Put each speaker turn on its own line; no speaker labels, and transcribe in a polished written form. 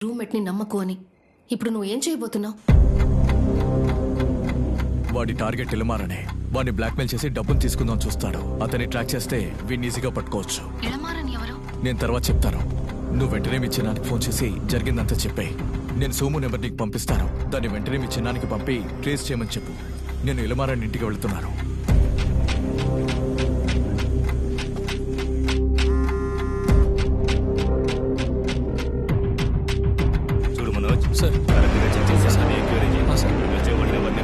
Roommate ని నమ్మకు అని. ఇప్పుడు నువ్వు ఏం చేయబోతున్నావు?
వాడి టార్గెట్ ఇలమారనే. వాడిని బ్లాక్మెయిల్ చేసి డబ్బులు తీసుకుందాం చూస్తాడు. అతన్ని ట్రాక్ చేస్తే వీడిని ఈజీగా పట్టుకోవచ్చు.
ఇళమారని ఎవరు?
నేను తర్వాత చెప్తాను. నువ్వు వెంటనే మీ చిన్నానికి ఫోన్ చేసి జరిగిందంతా చెప్పాయి. నేను సోము నెంబర్ నీకు పంపిస్తాను. దాన్ని వెంటనే మీ చిన్నానికి పంపి ట్రేస్ చేయమని చెప్పు. నేను ఇలమారని ఇంటికి వెళ్తున్నాను.
చూడు మనోజ్,
సార్
కరెక్ట్గా చెక్ చేసి వచ్చేవాడిని అవన్నీ